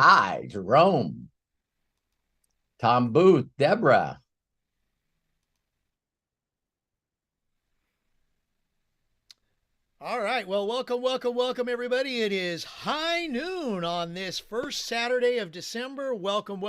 Hi, Jerome, Tom Booth, Deborah. All right. Well, welcome, everybody. It is high noon on this first Saturday of December. Welcome.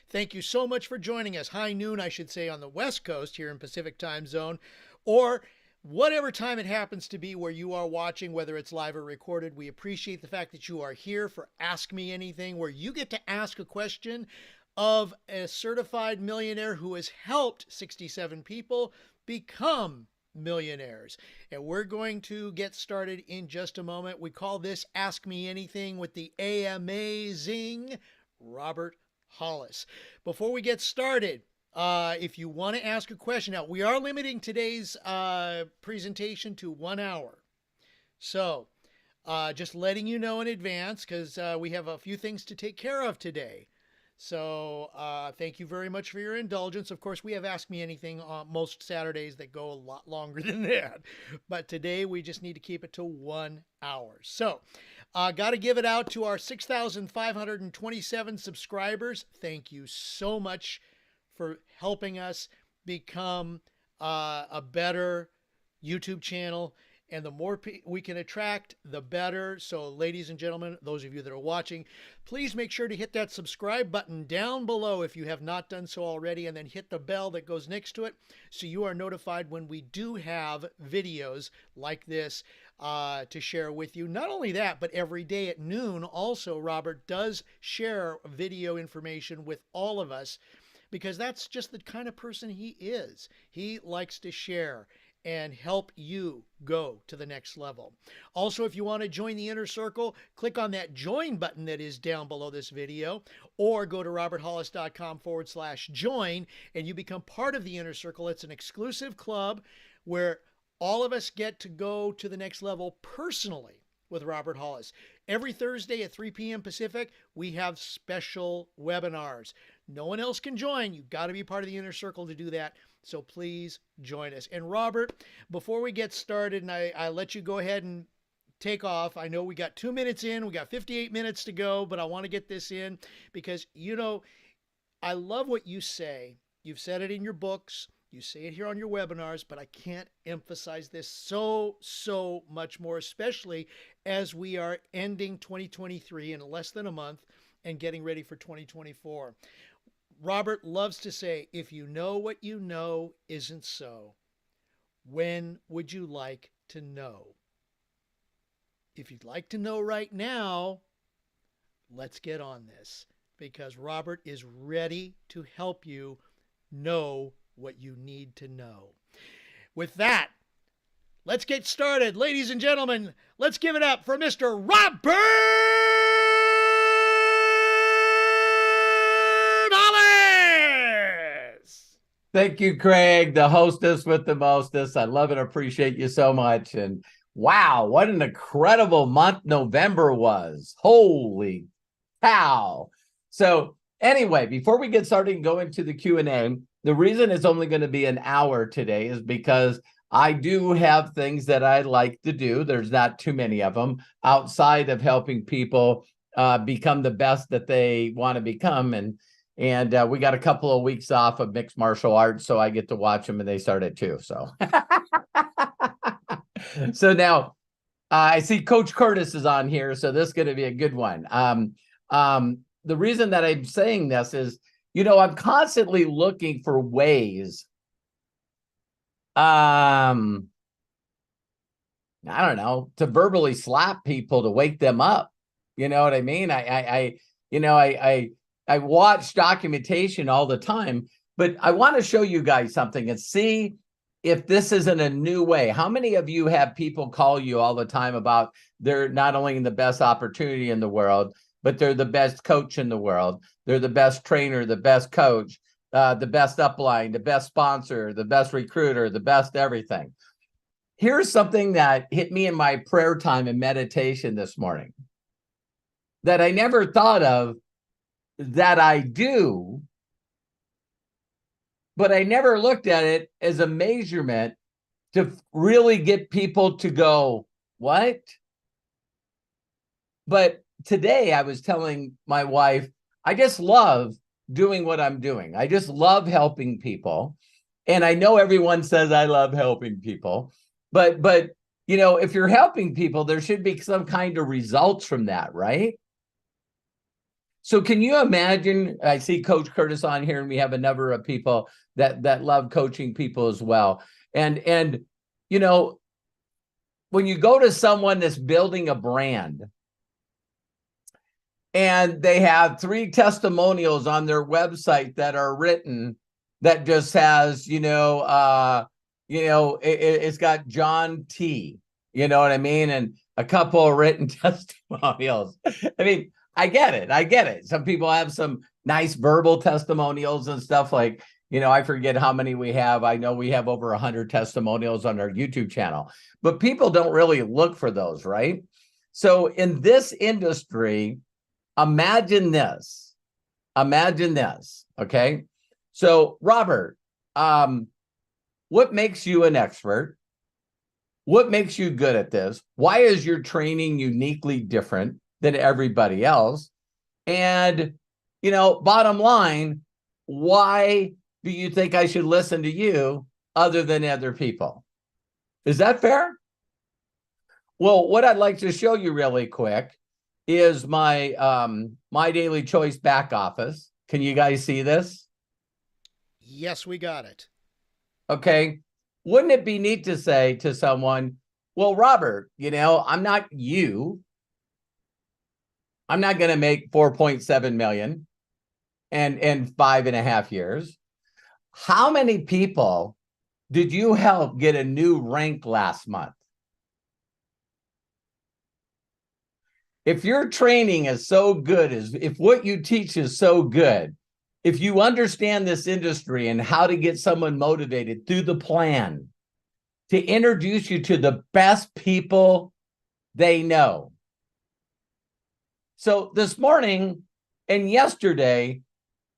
Thank you so much for joining us. High noon, I should say, on the West Coast here in Pacific Time Zone, or whatever time it happens to be where you are watching, whether it's live or recorded. We appreciate the fact that you are here for Ask Me Anything, where you get to ask a question of a certified millionaire who has helped 67 people become millionaires. And we're going to get started in just a moment. We call this Ask Me Anything with the amazing Robert Hollis. Before we get started, if you want to ask a question, now we are limiting today's presentation to 1 hour. So just letting you know in advance because we have a few things to take care of today. So thank you very much for your indulgence. Of course, we have Ask Me Anything on most Saturdays that go a lot longer than that. But today we just need to keep it to 1 hour. So got to give it out to our 6,527 subscribers. Thank you so much for helping us become a better YouTube channel. And the more we can attract, the better. So, ladies and gentlemen, those of you that are watching, please make sure to hit that subscribe button down below if you have not done so already, and then hit the bell that goes next to it so you are notified when we do have videos like this to share with you. Not only that, but every day at noon, also, Robert does share video information with all of us because that's just the kind of person he is. He likes to share and help you go to the next level. Also, if you want to join the inner circle, click on that join button that is down below this video, or go to roberthollis.com/join and you become part of the inner circle. It's an exclusive club where all of us get to go to the next level personally with Robert Hollis. Every Thursday at 3 p.m. Pacific, we have special webinars. No one else can join. You've got to be part of the inner circle to do that. So please join us. And Robert, before we get started, and I let you go ahead and take off. I know we got 2 minutes in, we got 58 minutes to go, but I want to get this in because, I love what you say. You've said it in your books, you say it here on your webinars, but I can't emphasize this so much more, especially as we are ending 2023 in less than a month and getting ready for 2024. Robert loves to say, if you know what you know isn't so, when would you like to know? If you'd like to know right now, let's get on this because Robert is ready to help you know what you need to know. With that, let's get started. Ladies and gentlemen, let's give it up for Mr. Robert Hollis. Thank you, Craig, the hostess with the mostest. I love and appreciate you so much. And wow, what an incredible month November was. Holy cow. So anyway, before we get started and go into the Q&A, the reason it's only going to be an hour today is because I do have things that I like to do. There's not too many of them outside of helping people become the best that they want to become. And we got a couple of weeks off of mixed martial arts, so I get to watch them, and they started too. So, so now I see Coach Curtis is on here, so this is going to be a good one. The reason that I'm saying this is, I'm constantly looking for ways. I don't know, to verbally slap people to wake them up. You know what I mean? I watch documentation all the time, but I want to show you guys something and see if this isn't a new way. How many of you have people call you all the time about they're not only in the best opportunity in the world, but they're the best coach in the world. They're the best trainer, the best coach, the best upline, the best sponsor, the best recruiter, the best everything. Here's something that hit me in my prayer time and meditation this morning that I never thought of that I do, but I never looked at it as a measurement to really get people to go, what? But today I was telling my wife, I just love doing what I'm doing. I just love helping people. And I know everyone says I love helping people, but if you're helping people, there should be some kind of results from that, right? So can you imagine? I see Coach Curtis on here, and we have a number of people that love coaching people as well. And when you go to someone that's building a brand, and they have 3 testimonials on their website that are written that just has, it's got John T. You know what I mean? And a couple of written testimonials. I mean, I get it. Some people have some nice verbal testimonials and stuff like, I forget how many we have. I know we have over 100 testimonials on our YouTube channel, but people don't really look for those, right? So in this industry, imagine this, okay? So Robert, what makes you an expert? What makes you good at this? Why is your training uniquely different than everybody else? And, bottom line, why do you think I should listen to you other than other people? Is that fair? Well, what I'd like to show you really quick is my My Daily Choice back office. Can you guys see this? Yes, we got it. Okay. Wouldn't it be neat to say to someone, well, Robert, I'm not you. I'm not going to make 4.7 million and in 5.5 years. How many people did you help get a new rank last month? If your training is so good, if what you teach is so good, if you understand this industry and how to get someone motivated through the plan to introduce you to the best people they know. So this morning and yesterday,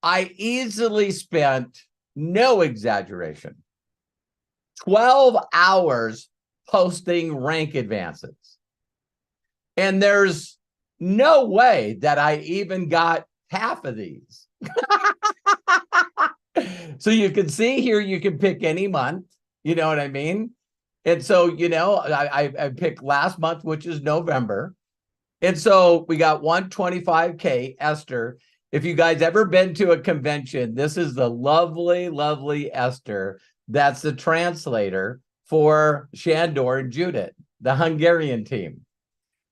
I easily spent, no exaggeration, 12 hours posting rank advances. And there's no way that I even got half of these. So you can see here, you can pick any month, you know what I mean? And so, I picked last month, which is November. And so we got 125K, Esther. If you guys ever been to a convention, this is the lovely, lovely Esther. That's the translator for Shandor and Judith, the Hungarian team.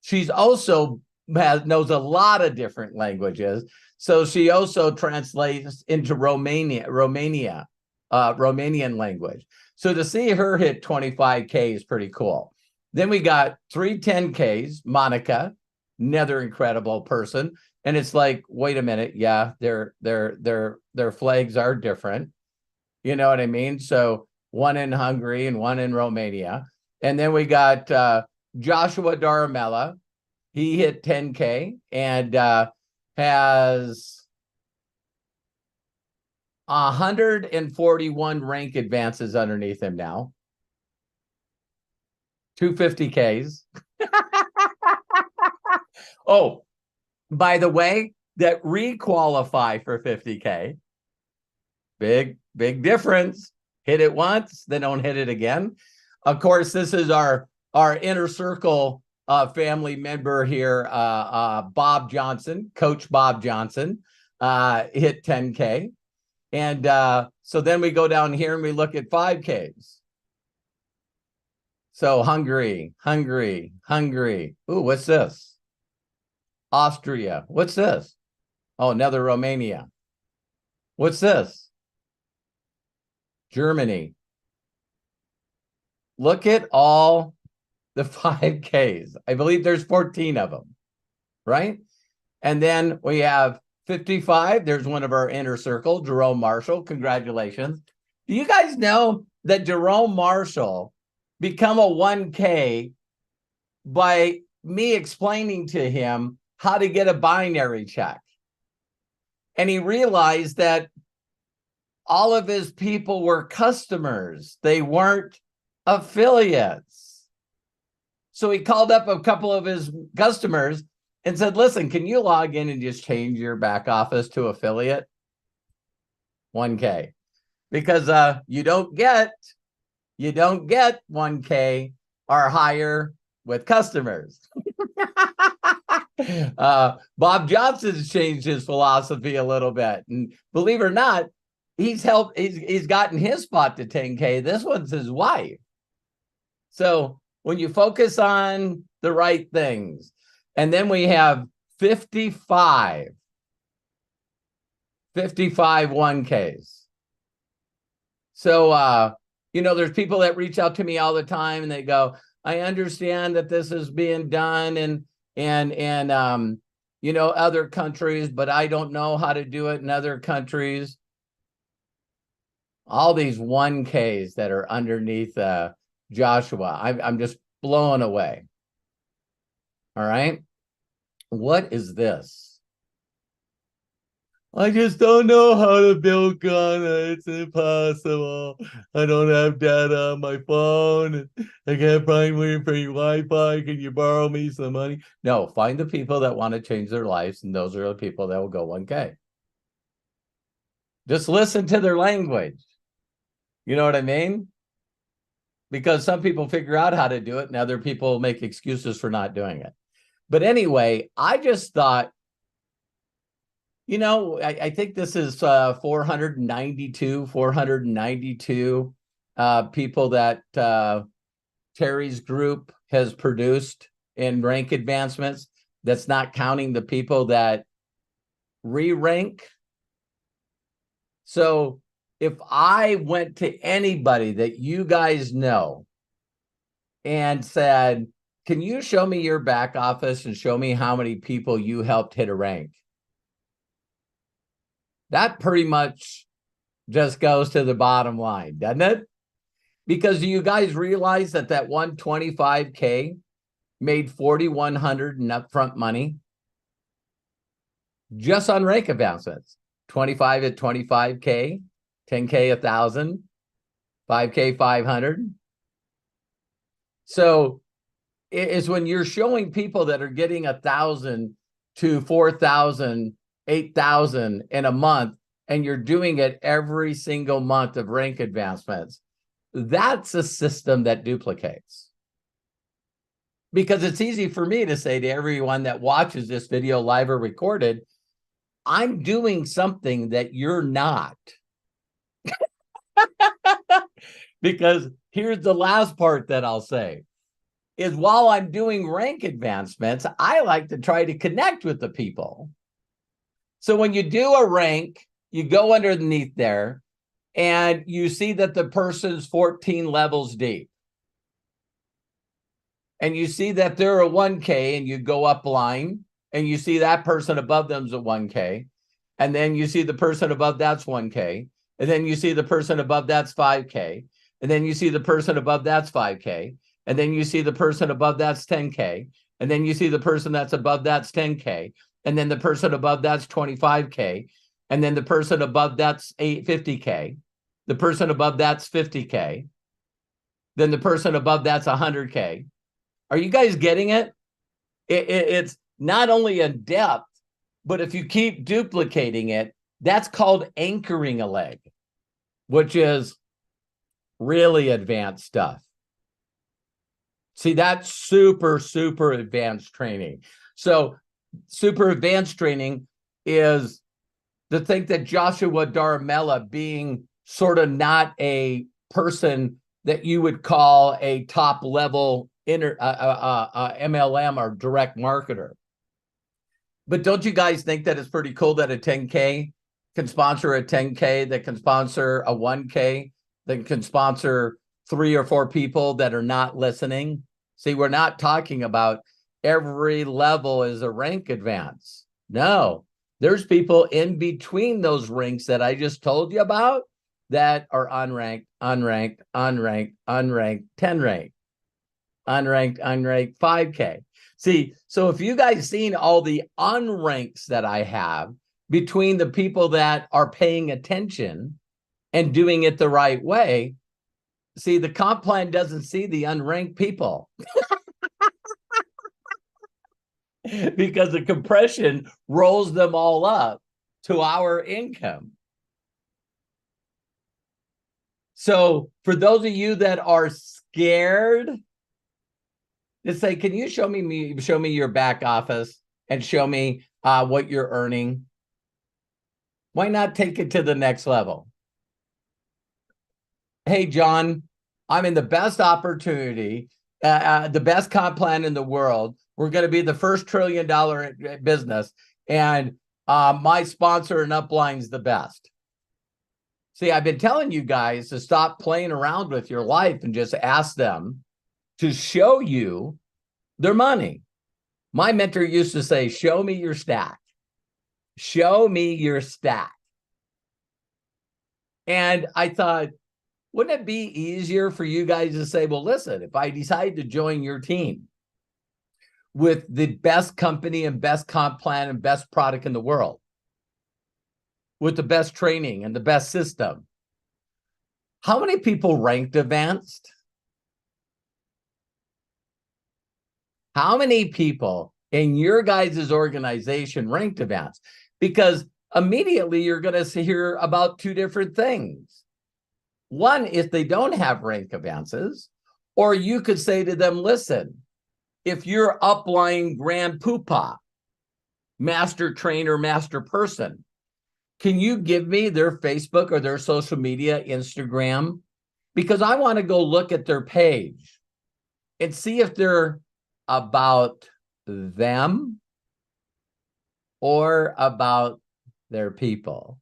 She's also knows a lot of different languages. So she also translates into Romanian language. So to see her hit 25K is pretty cool. Then we got 3 10Ks, Monica, another incredible person. And it's like, wait a minute, yeah, their flags are different. You know what I mean? So one in Hungary and one in Romania. And then we got Joshua Daramella. He hit 10K and has 141 rank advances underneath him now. 250Ks. Oh, by the way, that requalify for 50K. Big difference. Hit it once, then don't hit it again. Of course, this is our inner circle family member here, Bob Johnson, Coach Bob Johnson, hit 10K. And so then we go down here and we look at 5Ks. So Hungary. Ooh, what's this? Austria. What's this? Oh, another Romania. What's this? Germany. Look at all the 5Ks. I believe there's 14 of them, right? And then we have 55. There's one of our inner circle, Jerome Marshall. Congratulations. Do you guys know that Jerome Marshall become a 1K by me explaining to him how to get a binary check? And he realized that all of his people were customers. They weren't affiliates. So he called up a couple of his customers and said, listen, can you log in and just change your back office to affiliate? 1K. Because you don't get 1K or higher with customers. Bob Johnson's changed his philosophy a little bit, and believe it or not, he's gotten his spot to 10K. This one's his wife. So when you focus on the right things, and then we have 55 1Ks. So there's people that reach out to me all the time, and they go, I understand that this is being done and other countries, but I don't know how to do it in other countries. All these 1Ks that are underneath Joshua, I'm just blown away. All right. What is this? I just don't know how to build Ghana. It's impossible. I don't have data on my phone. I can't find free Wi-Fi. Can you borrow me some money? No, find the people that want to change their lives, and those are the people that will go 1K. Just listen to their language. You know what I mean? Because some people figure out how to do it, and other people make excuses for not doing it. But anyway, I just thought, I think this is 492 people that Terry's group has produced in rank advancements. That's not counting the people that re-rank. So if I went to anybody that you guys know and said, can you show me your back office and show me how many people you helped hit a rank? That pretty much just goes to the bottom line, doesn't it? Because do you guys realize that 125K made $4,100 in upfront money just on rank advancements? 25 at 25K, 10K 1,000, 5K 500. So it is when you're showing people that are getting 1,000 to 4,000, 8,000 in a month, and you're doing it every single month of rank advancements, that's a system that duplicates. Because it's easy for me to say to everyone that watches this video live or recorded, I'm doing something that you're not. Because here's the last part that I'll say, is while I'm doing rank advancements, I like to try to connect with the people. So when you do a rank, you go underneath there and you see that the person's 14 levels deep. And you see that they're a 1K, and you go up line and you see that person above them's a 1K. And then you see the person above that's 1K. And then you see the person above that's 5K. And then you see the person above that's 5K. And then you see the person above that's 10K. And then you see the person that's above that's 10K. And then the person above that's 25K. And then the person above that's 50K. The person above that's 50K. Then the person above that's 100K. Are you guys getting it? It's not only in depth, but if you keep duplicating it, that's called anchoring a leg, which is really advanced stuff. See, that's super, super advanced training. So super advanced training is to think that Joshua Daramella, being sort of not a person that you would call a top level MLM or direct marketer. But don't you guys think that it's pretty cool that a 10K can sponsor a 10K, that can sponsor a 1K, that can sponsor 3 or 4 people that are not listening? See, we're not talking about every level is a rank advance. No, there's people in between those ranks that I just told you about that are unranked, 10 rank, unranked 5K. See, so if you guys seen all the unranks that I have between the people that are paying attention and doing it the right way, see, the comp plan doesn't see the unranked people. because the compression rolls them all up to our income. So for those of you that are scared, just say, can you show me your back office and show me what you're earning? Why not take it to the next level? Hey, John, I'm in the best opportunity, the best comp plan in the world. We're going to be the first $1 trillion business. And my sponsor and upline's the best. See, I've been telling you guys to stop playing around with your life and just ask them to show you their money. My mentor used to say, show me your stack. Show me your stack. And I thought, wouldn't it be easier for you guys to say, well, listen, if I decide to join your team with the best company and best comp plan and best product in the world, with the best training and the best system, how many people ranked advanced? How many people in your guys' organization ranked advanced? Because immediately you're going to hear about two different things. One, if they don't have rank advances, or you could say to them, listen, if you're upline grand poobah, master trainer, master person, can you give me their Facebook or their social media, Instagram? Because I want to go look at their page and see if they're about them or about their people.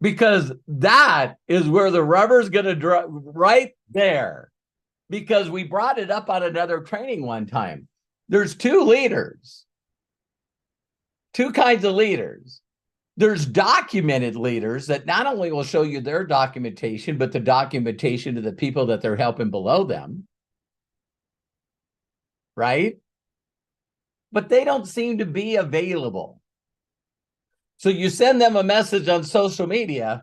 Because that is where the rubber's going to drop, right there. Because we brought it up on another training one time. There's two leaders, two kinds of leaders. There's documented leaders that not only will show you their documentation, but the documentation of the people that they're helping below them. Right? But they don't seem to be available. So you send them a message on social media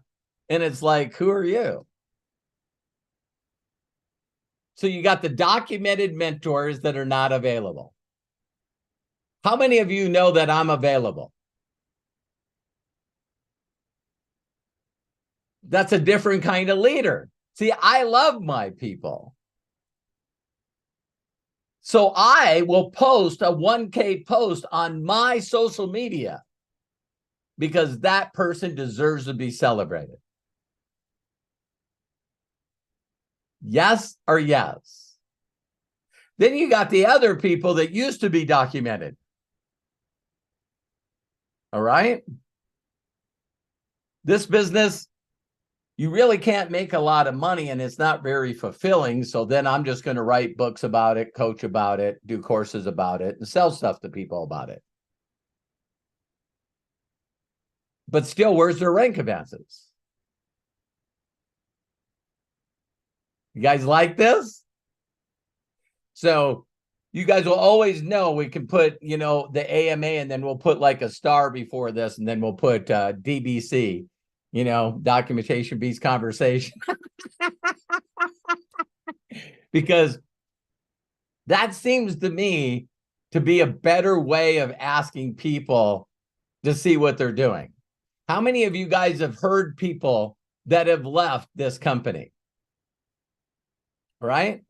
and it's like, who are you? So you got the documented mentors that are not available. How many of you know that I'm available? That's a different kind of leader. See, I love my people. So I will post a 1K post on my social media because that person deserves to be celebrated. Yes or yes? Then you got the other people that used to be documented. All right? This business, you really can't make a lot of money and it's not very fulfilling. So then I'm just going to write books about it, coach about it, do courses about it, and sell stuff to people about it. But still, where's their rank advances? You guys like this? So you guys will always know we can put, the AMA and then we'll put like a star before this and then we'll put DBC, documentation beats conversation. Because that seems to me to be a better way of asking people to see what they're doing. How many of you guys have heard people that have left this company? Right?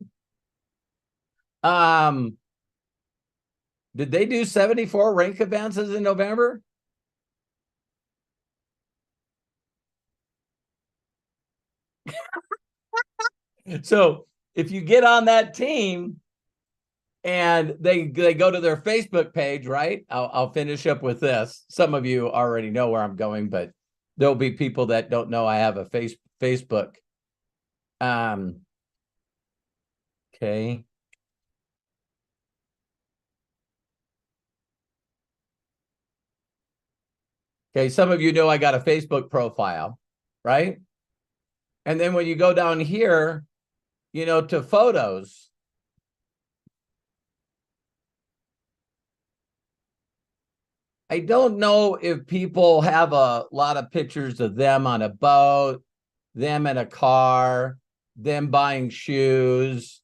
Did they do 74 rank advances in November? So if you get on that team and they go to their Facebook page, right? I'll finish up with this. Some of you already know where I'm going, but there'll be people that don't know I have a Facebook. Okay. Okay, some of you know I got a Facebook profile, right? And then when you go down here, to photos, I don't know if people have a lot of pictures of them on a boat, them in a car, them buying shoes.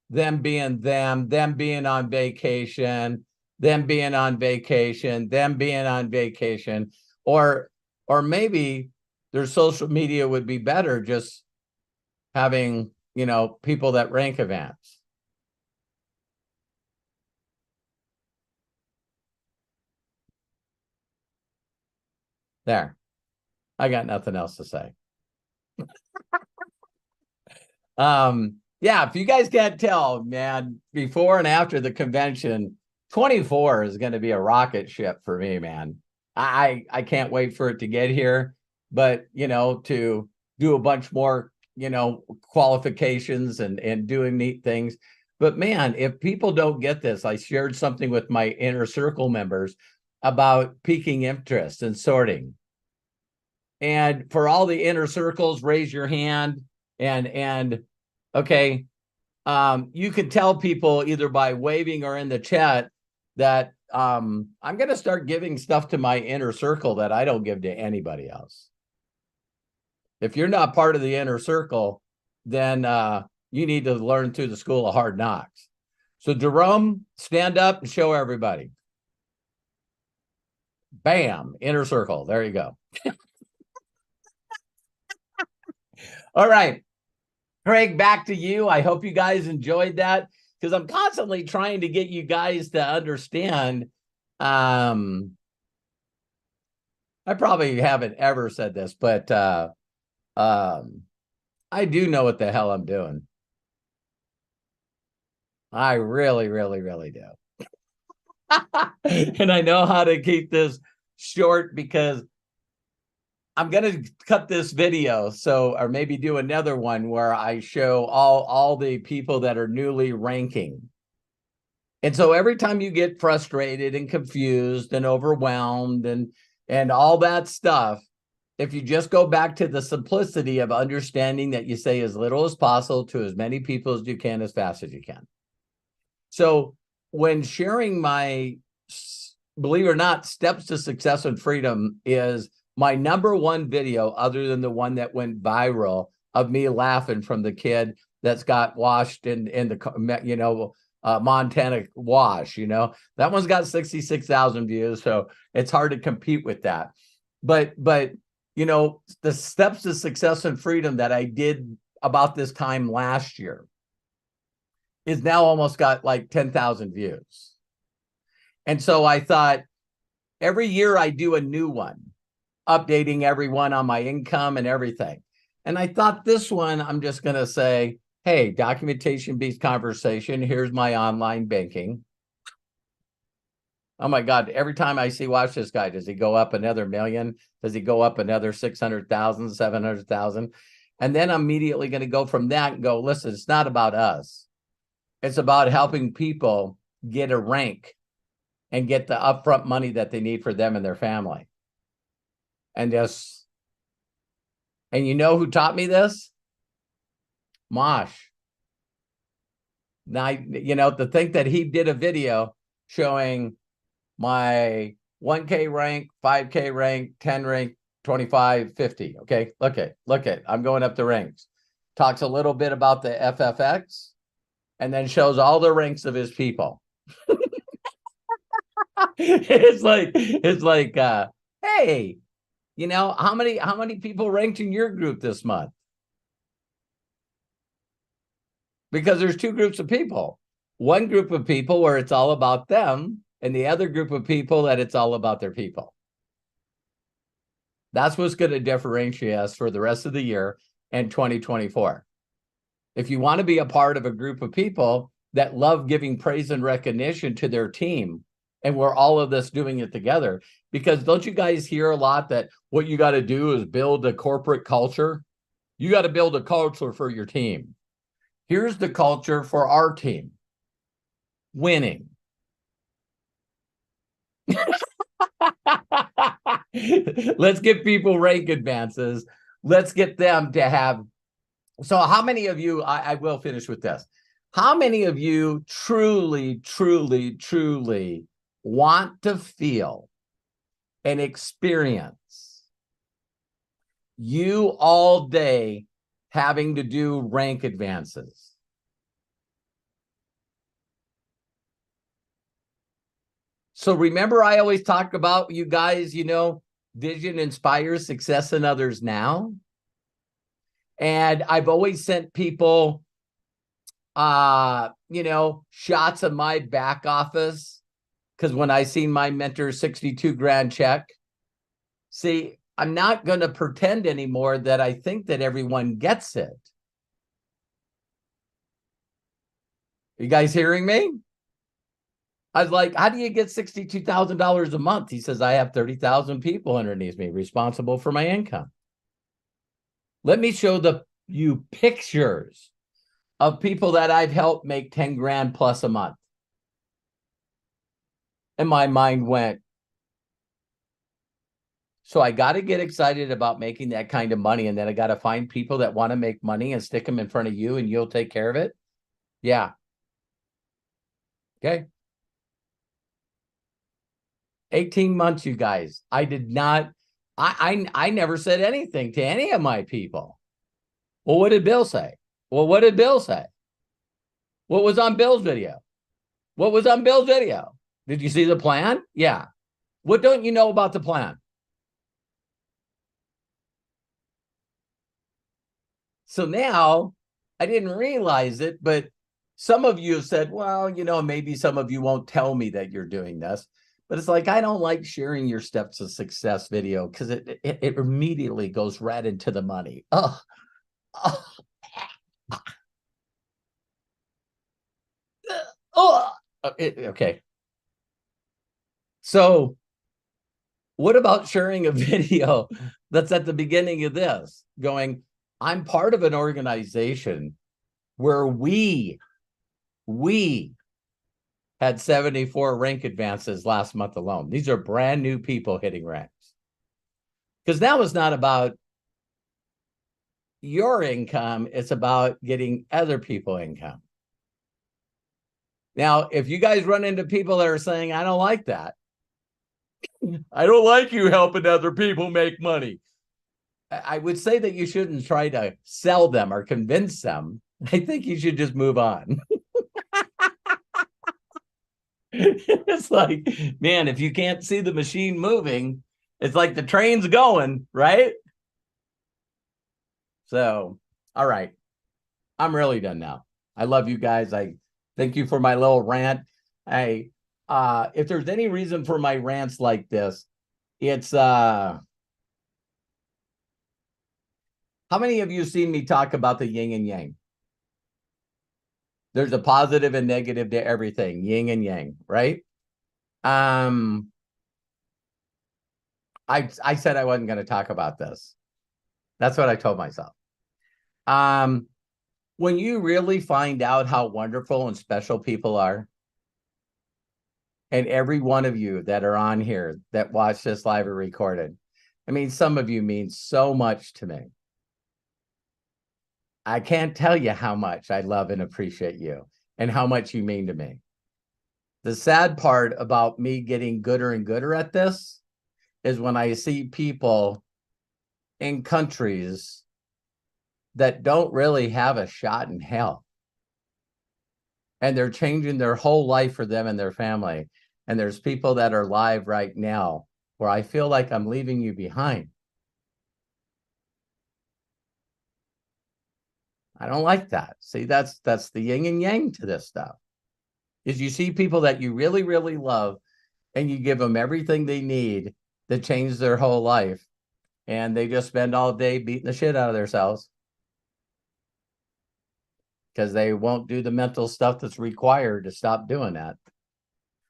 them being them being on vacation, them being on vacation, them being on vacation, or maybe their social media would be better just having, people that rank events. There. I got nothing else to say. Yeah, if you guys can't tell, man, before and after the convention, 24 is going to be a rocket ship for me, man. I can't wait for it to get here, but to do a bunch more, qualifications and doing neat things. But man, if people don't get this, I shared something with my inner circle members about piquing interest and sorting. And for all the inner circles, raise your hand and okay, you can tell people either by waving or in the chat that I'm going to start giving stuff to my inner circle that I don't give to anybody else. If you're not part of the inner circle, then you need to learn through the school of hard knocks. So Jerome, stand up and show everybody. Bam, inner circle. There you go. All right. Craig, back to you. I hope you guys enjoyed that because I'm constantly trying to get you guys to understand. I probably haven't ever said this, but I do know what the hell I'm doing. I really, really, really do. And I know how to keep this short because I'm going to cut this video, or maybe do another one where I show all the people that are newly ranking. And so every time you get frustrated and confused and overwhelmed and all that stuff, if you just go back to the simplicity of understanding that you say as little as possible to as many people as you can, as fast as you can. So when sharing my, believe it or not, steps to success and freedom is my number one video, other than the one that went viral of me laughing from the kid that's got washed in the, Montana wash, that one's got 66,000 views. So it's hard to compete with that. But, the steps to success and freedom that I did about this time last year is now almost got like 10,000 views. And so I thought every year I do a new one, updating everyone on my income and everything. And I thought this one, I'm just going to say, hey, documentation beats conversation. Here's my online banking. Oh my God, every time I watch this guy, does he go up another million? Does he go up another 600,000, 700,000? And then I'm immediately going to go from that and go, listen, it's not about us. It's about helping people get a rank and get the upfront money that they need for them and their family. And you know who taught me this? Mosh. Now, to think that he did a video showing my 1K rank, 5K rank, 10 rank, 25, 50. Okay, look at, I'm going up the ranks. Talks a little bit about the FFX and then shows all the ranks of his people. It's like, hey, how many people ranked in your group this month? Because there's two groups of people. One group of people where it's all about them, and the other group of people that it's all about their people. That's what's going to differentiate us for the rest of the year and 2024. If you want to be a part of a group of people that love giving praise and recognition to their team, and we're all of this doing it together, because don't you guys hear a lot that what you got to do is build a corporate culture? You got to build a culture for your team. Here's the culture for our team. Winning. Let's get people rank advances. Let's get them to have. So how many of you, I will finish with this. How many of you truly, truly, truly want to feel and experience you all day having to do rank advances? So remember, I always talk about, you guys, vision inspires success in others now. And I've always sent people, shots of my back office. Because when I seen my mentor's 62 grand check, see, I'm not going to pretend anymore that I think that everyone gets it. You guys hearing me? I was like, how do you get $62,000 a month? He says, I have 30,000 people underneath me responsible for my income. Let me show you pictures of people that I've helped make 10 grand plus a month. And my mind went, so I got to get excited about making that kind of money. And then I got to find people that want to make money and stick them in front of you and you'll take care of it. Yeah. Okay. 18 months, you guys. I never said anything to any of my people. Well, what did Bill say? Well, what did Bill say? What was on Bill's video? What was on Bill's video? Did you see the plan? Yeah. What don't you know about the plan? So now I didn't realize it, but some of you have said, well, maybe some of you won't tell me that you're doing this, but it's like, I don't like sharing your steps to success video because it immediately goes right into the money. Okay. So what about sharing a video that's at the beginning of this going, I'm part of an organization where we had 74 rank advances last month alone. These are brand new people hitting ranks. Because now it's not about your income, it's about getting other people income. Now, if you guys run into people that are saying, I don't like that, I don't like you helping other people make money, I would say that you shouldn't try to sell them or convince them. I think you should just move on. It's like, man, if you can't see the machine moving, it's like the train's going, right? So, all right. I'm really done now. I love you guys. I thank you for my little rant. If there's any reason for my rants like this, it's how many of you seen me talk about the yin and yang? There's a positive and negative to everything, yin and yang, right? I said I wasn't going to talk about this. That's what I told myself. When you really find out how wonderful and special people are, and every one of you that are on here that watch this live or recorded, I mean, some of you mean so much to me. I can't tell you how much I love and appreciate you and how much you mean to me. The sad part about me getting gooder and gooder at this is when I see people in countries that don't really have a shot in hell. And they're changing their whole life for them and their family. And there's people that are live right now where I feel like I'm leaving you behind. I don't like that. See, that's the yin and yang to this stuff. Is you see people that you really, really love and you give them everything they need to change their whole life. And they just spend all day beating the shit out of themselves because they won't do the mental stuff that's required to stop doing that.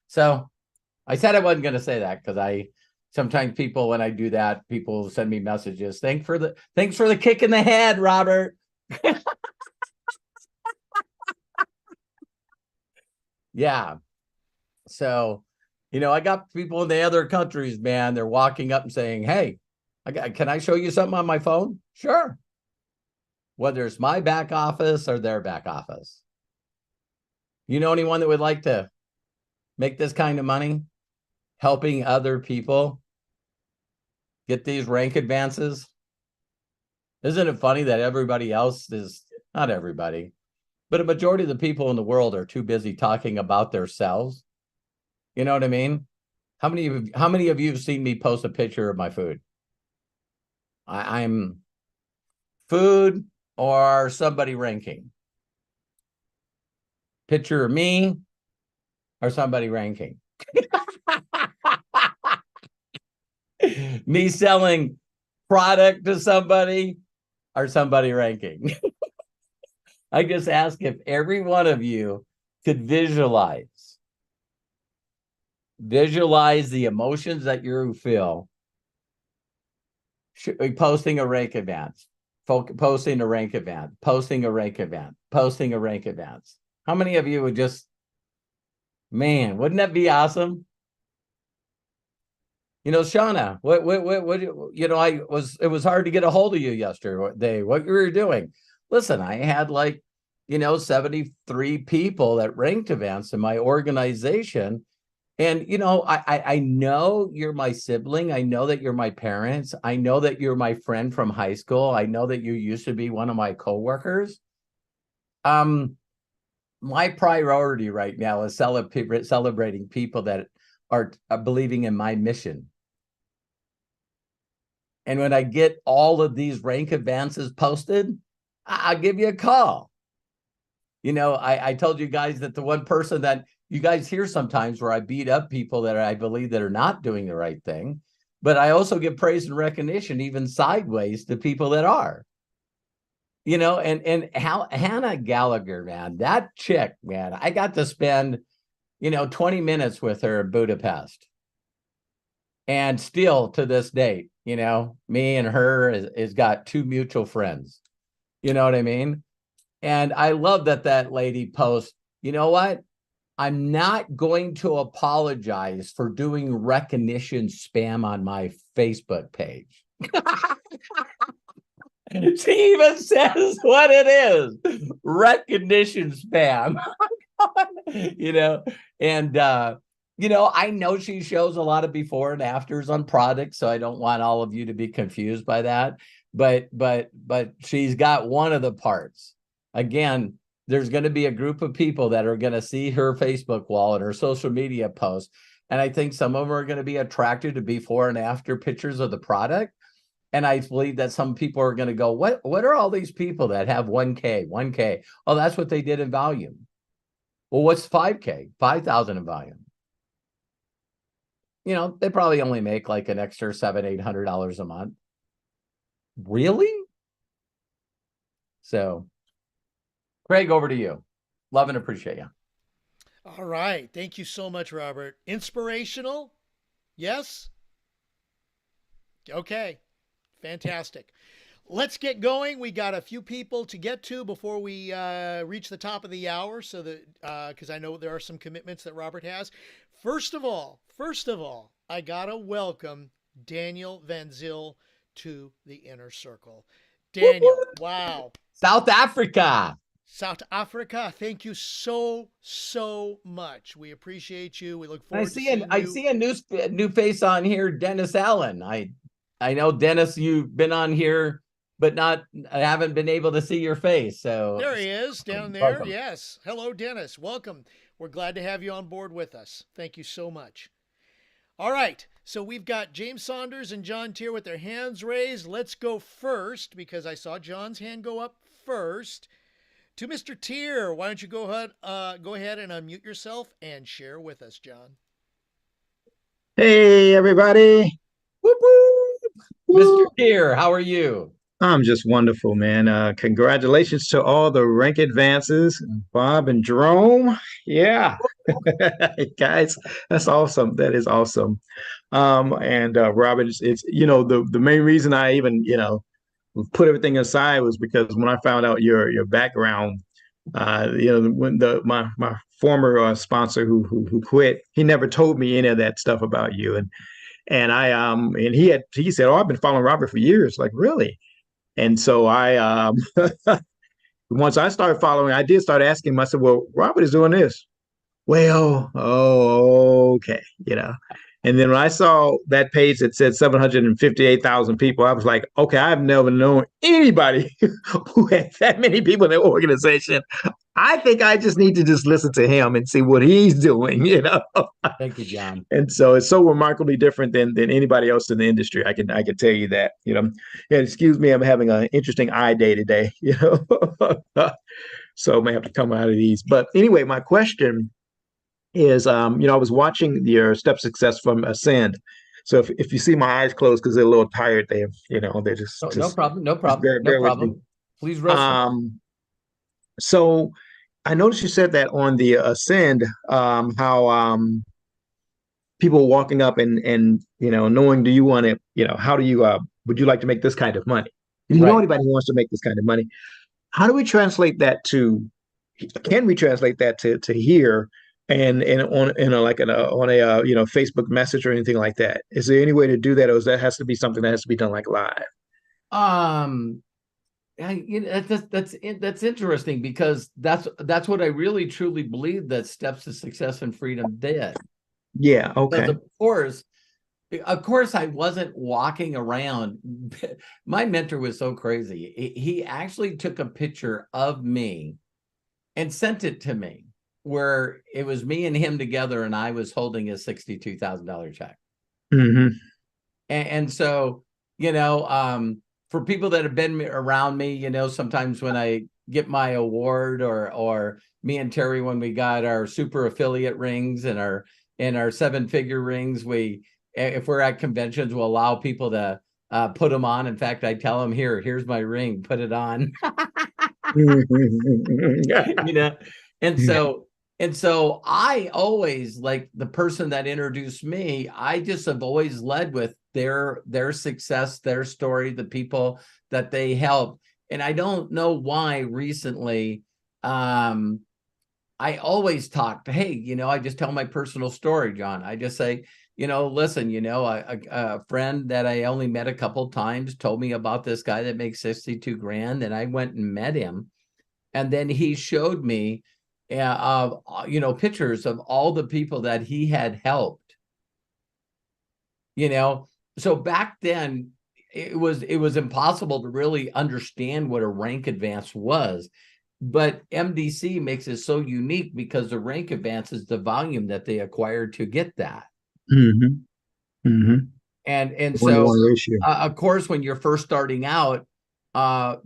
So I said I wasn't going to say that because sometimes people, when I do that, people send me messages. Thanks for the kick in the head, Robert. Yeah. So, I got people in the other countries, man. They're walking up and saying, hey, can I show you something on my phone? Sure. Whether it's my back office or their back office. You know anyone that would like to make this kind of money? Helping other people get these rank advances? Isn't it funny that everybody else is, not everybody, but a majority of the people in the world are too busy talking about themselves? You know what I mean? How many of you have seen me post a picture of my food? I'm food or somebody ranking. Picture of me or somebody ranking. Me selling product to somebody or somebody ranking. I just ask if every one of you could visualize the emotions that you feel posting a rank advance, posting a rank event, posting a rank event, posting a rank advance. How many of you would just, man, wouldn't that be awesome? You know, Shauna, what, you know, it was hard to get a hold of you yesterday. What you were doing? Listen, I had like, you know, 73 people that ranked events in my organization. And, you know, I know you're my sibling. I know that you're my parents. I know that you're my friend from high school. I know that you used to be one of my coworkers. My priority right now is celebrating people that are believing in my mission. And when I get all of these rank advances posted, I'll give you a call. You know, I told you guys that the one person that you guys hear sometimes where I beat up people that I believe that are not doing the right thing, but I also give praise and recognition even sideways to people that are. You know, and how Hannah Gallagher, man, that chick, man, I got to spend, you know, 20 minutes with her in Budapest. And still to this date, you know, me and her is got two mutual friends. You know what I mean? And I love that lady posts, you know what? I'm not going to apologize for doing recognition spam on my Facebook page. She even says what it is, recognition spam. You know, and you know, I know she shows a lot of before and afters on products, so I don't want all of you to be confused by that. But she's got one of the parts. Again, there's going to be a group of people that are going to see her Facebook wall and her social media posts. And I think some of them are going to be attracted to before and after pictures of the product. And I believe that some people are going to go, what are all these people that have 1K? Oh, that's what they did in volume. Well, what's 5K? 5,000 in volume. You know, they probably only make like an extra $700-800 a month. Really? So, Craig, over to you. Love and appreciate you. All right. Thank you so much, Robert. Inspirational? Yes? Okay. Fantastic. Let's get going. We got a few people to get to before we reach the top of the hour, so that because I know there are some commitments that Robert has. First of all, I gotta welcome Daniel Van Zyl to the inner circle. Daniel, wow. South Africa. South Africa, thank you so much. We appreciate you. We look forward to seeing you. I see a new face on here, Dennis Allen. I know, Dennis, you've been on here, but I haven't been able to see your face. So there he is down there. Welcome. Yes. Hello, Dennis. Welcome. We're glad to have you on board with us. Thank you so much. All right. So we've got James Saunders and John Tier with their hands raised. Let's go first because I saw John's hand go up first. To Mr. Tier, why don't you go ahead and unmute yourself and share with us, John. Hey, everybody. Whoop, whoop. Mr. Tier, how are you? I'm just wonderful, man. Congratulations to all the rank advances, Bob and Jerome. Yeah. Guys, that's awesome. That is awesome. And Robert, it's you know, the main reason I even, you know, put everything aside was because when I found out your background, you know, when my former sponsor who quit, he never told me any of that stuff about you. And and he said, "Oh, I've been following Robert for years." Like, really? And so I once I started following, I did start asking myself, "Well, Robert is doing this. Well, oh, okay, you know." And then when I saw that page that said 758,000 people, I was like, okay, I've never known anybody who had that many people in their organization. I think I just need to just listen to him and see what he's doing, you know. Thank you, John. And so it's so remarkably different than anybody else in the industry. I can tell you that, you know. Yeah, excuse me, I'm having an interesting eye day today, you know. So I may have to come out of these. But anyway, my question is, I was watching your Step Success from Ascend. So if you see my eyes closed because they're a little tired, they're just No, no problem. No just problem. No bear with me. problem. Please roast them. So I noticed you said that on the Ascend, how people walking up and knowing, do you want to, how do you would you like to make this kind of money? Do you know Right. anybody who wants to make this kind of money? How do we translate that to? Can we translate that to here and on on a Facebook message or anything like that? Is there any way to do that, or is that has to be something that has to be done like live? Um, that's interesting because that's what I really truly believe that Steps to Success and Freedom did. Yeah. Because Okay. of course, I wasn't walking around. My mentor was so crazy. He actually took a picture of me and sent it to me, where it was me and him together, and I was holding a $62,000 check. Mm-hmm. And so, for people that have been around me, sometimes when I get my award, or me and Terry, when we got our super affiliate rings and our 7-figure rings, if we're at conventions, we'll allow people to put them on. In fact, I tell them, here's my ring, put it on. you know and so I always, like, the person that introduced me, I just have always led with their success, their story, the people that they help. And I don't know why recently, I always talk to, hey, I just tell my personal story, John. I just say, listen, a friend that I only met a couple times told me about this guy that makes 62 grand, and I went and met him. And then he showed me, pictures of all the people that he had helped. So back then, it was impossible to really understand what a rank advance was. But MDC makes it so unique because the rank advance is the volume that they acquired to get that. Mm-hmm. Mm-hmm. And so, 1-to-1 ratio. of course, when you're first starting out, over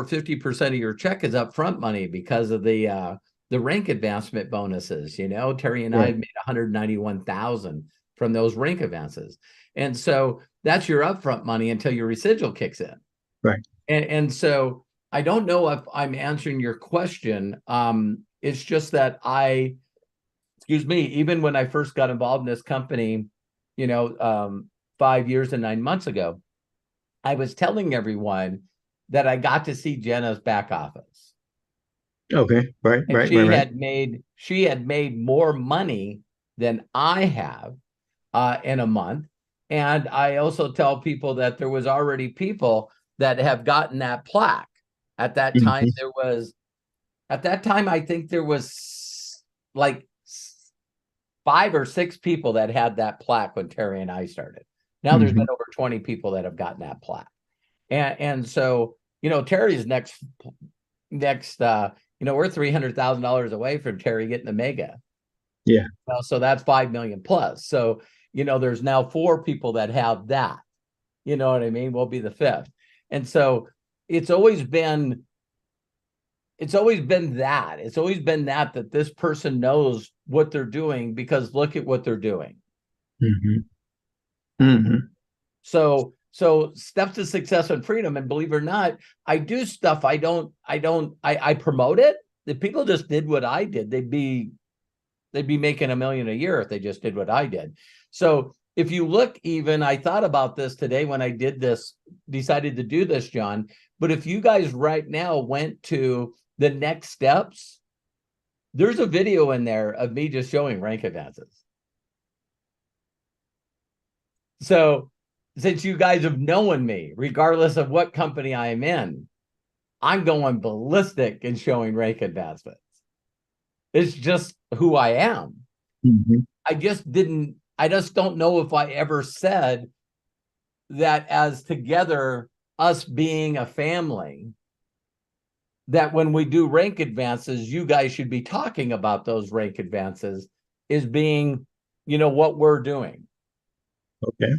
50% of your check is upfront money because of the rank advancement bonuses. Terry and I Right. have made 191,000 from those rank advances. And so that's your upfront money until your residual kicks in. Right. And so I don't know if I'm answering your question. It's just that even when I first got involved in this company, 5 years and 9 months ago, I was telling everyone that I got to see Jenna's back office. Okay. Right. And Right. Right. Right. she had made more money than I have in a month. And I also tell people that there was already people that have gotten that plaque. At that time, I think there was like 5 or 6 people that had that plaque when Terry and I started. Now there's been over 20 people that have gotten that plaque. And so, Terry's next, we're $300,000 away from Terry getting the mega. Yeah. So that's 5 million plus. So, there's now 4 people that have that. You know what I mean? We'll be the 5th. And so it's always been that this person knows what they're doing, because look at what they're doing. Mm-hmm. Mm-hmm. So Steps to Success and Freedom, and believe it or not, I do stuff. I promote it. If people just did what I did, they'd be making $1 million a year if they just did what I did. So if you look, even I thought about this today when I decided to do this, John, but if you guys right now went to the next steps, there's a video in there of me just showing rank advances. So since you guys have known me, regardless of what company I am in, I'm going ballistic in showing rank advancements. It's just who I am. Mm-hmm. I I just don't know if I ever said that as together, us being a family, that when we do rank advances, you guys should be talking about those rank advances as being, what we're doing. Okay.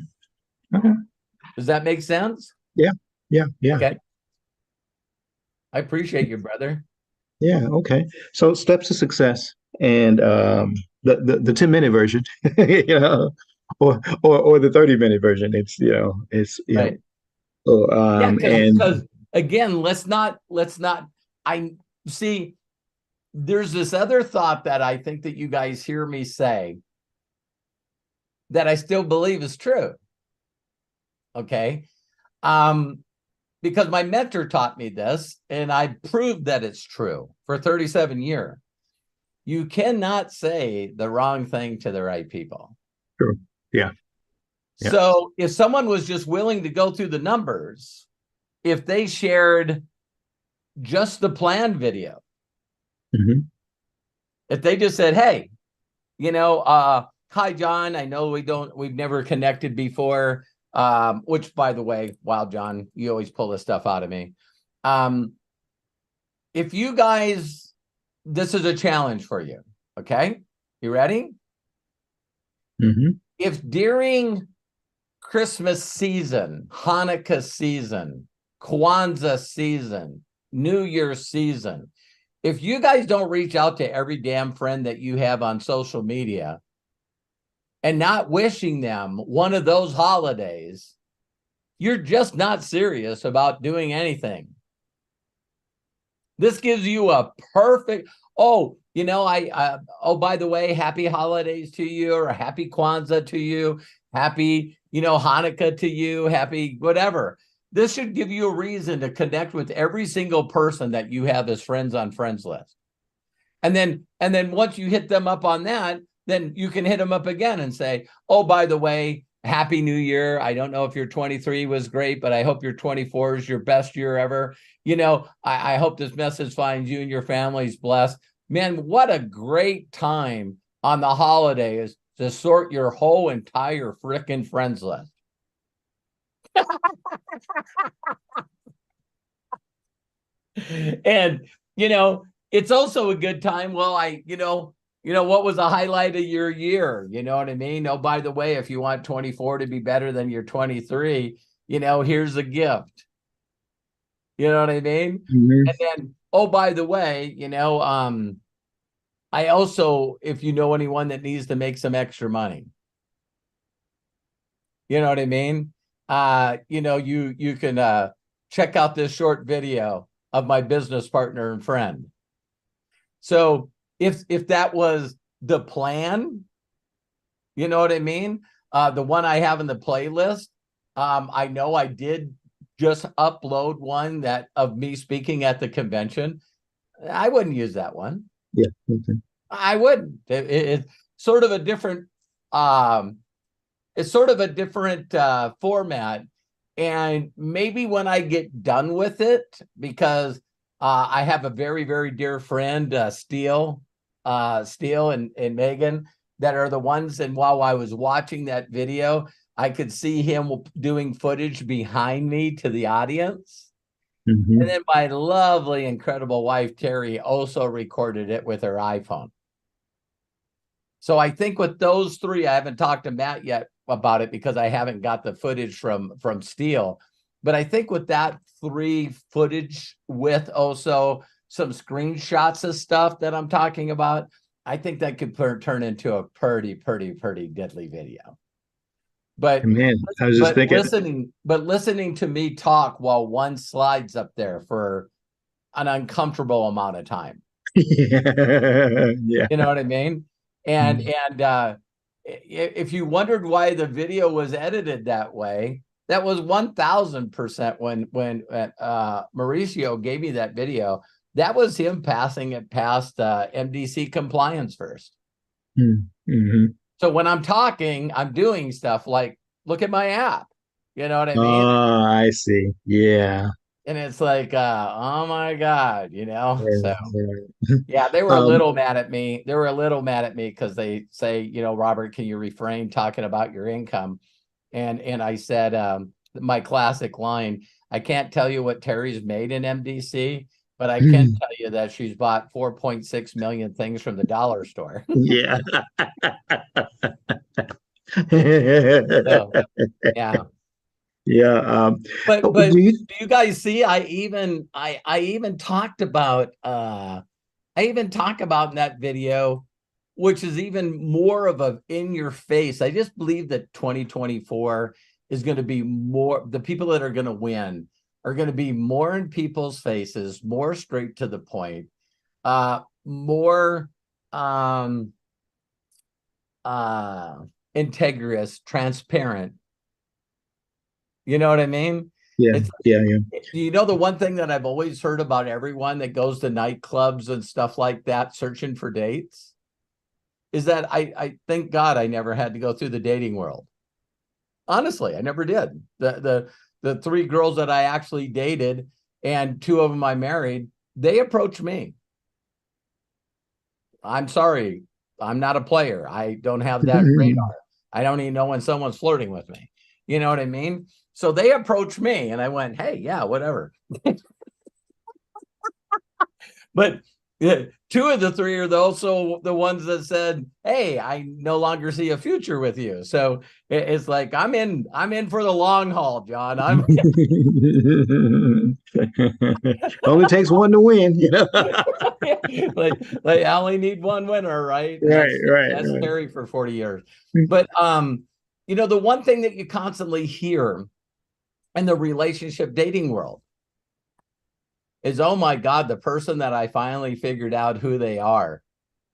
Okay. Does that make sense? Yeah. Yeah. Yeah. Okay. I appreciate you, brother. Yeah. Okay. So steps to success and the 10-minute version, you know, or the 30-minute version. Right. So, Yeah, and because again, let's not I see there's this other thought that I think that you guys hear me say that I still believe is true. Okay. Because my mentor taught me this, and I proved that it's true for 37 years. You cannot say the wrong thing to the right people. true. Yeah. Yeah. So if someone was just willing to go through the numbers, if they shared just the plan video, Hmm. if they just said, hey, hi, John, I know we've never connected before, which, by the way, wow, John, you always pull this stuff out of me. If you guys, this is a challenge for you, okay? You ready? Hmm. If during Christmas season, Hanukkah season, Kwanzaa season, New Year's season, if you guys don't reach out to every damn friend that you have on social media and not wishing them one of those holidays, you're just not serious about doing anything. This gives you a perfect, oh, by the way, happy holidays to you, or happy Kwanzaa to you, happy, Hanukkah to you, happy whatever. This should give you a reason to connect with every single person that you have as friends on friends list. And then once you hit them up on that, then you can hit them up again and say, oh, by the way, happy New Year. I don't know if your 23 was great, but I hope your 24 is your best year ever. I hope this message finds you and your families blessed. Man, what a great time on the holidays to sort your whole entire frickin' friends list. And, it's also a good time. Well, what was the highlight of your year? You know what I mean? Oh, by the way, if you want 24 to be better than your 23, here's a gift. You know what I mean? Hmm. And then, oh, by the way, I also, if you know anyone that needs to make some extra money, you know what I mean? You can check out this short video of my business partner and friend. So if that was the plan, you know what I mean? The one I have in the playlist, I know I did just upload one that of me speaking at the convention. I wouldn't use that one. Yeah. Okay. I wouldn't. It's sort of a different format. And maybe when I get done with it, because I have a very, very dear friend, Steele and Megan, that are the ones. And while I was watching that video, I could see him doing footage behind me to the audience. Hmm. And then my lovely, incredible wife, Terry, also recorded it with her iPhone. So I think with those three, I haven't talked to Matt yet about it because I haven't got the footage from Steele. But I think with that three footage with also some screenshots of stuff that I'm talking about, I think that could turn into a pretty deadly video. But Man, I was just thinking. listening to me talk while one slides up there for an uncomfortable amount of time. Yeah. You know what I mean? And if you wondered why the video was edited that way, that was 1000% when Mauricio gave me that video. That was him passing it past MDC compliance first. Mm-hmm. So when I'm talking, I'm doing stuff like, look at my app. You know what I mean? Oh, I see. Yeah. And it's like, oh my God, you know? Yeah, So yeah. yeah, they were a Um, little mad at me. They were a little mad at me because they say, you know, Robert, can you refrain talking about your income? And I said, my classic line, I can't tell you what Terry's made in MDC, but I can tell you that she's bought 4.6 million things from the dollar store. yeah. So yeah. Yeah. But Do you? do you guys see I even talked about I even talk about in that video, which is even more of a in your face. I just believe that 2024 is going to be more, the people that are going to win are going to be more in people's faces, more straight to the point, more uh integrous, transparent. You know what I mean? Yeah, It's, yeah, yeah. you know, the one thing that I've always heard about everyone that goes to nightclubs and stuff like that searching for dates is that I thank God I never had to go through the dating world. Honestly, I never did. The three girls that I actually dated and two of them I married, they approached me. I'm sorry, I'm not a player. I don't have that radar. I don't even know when someone's flirting with me. You know what I mean? So they approached me and I went, hey, yeah, whatever. But yeah, two of the three are also the ones that said, hey, I no longer see a future with you. So it's like I'm in for the long haul, John. I'm Only takes one to win, you know. like I only need one winner, right? And Right, right, that's right. Terry for 40 years. But you know, the one thing that you constantly hear in the relationship dating world is, oh my God, the person that I finally figured out who they are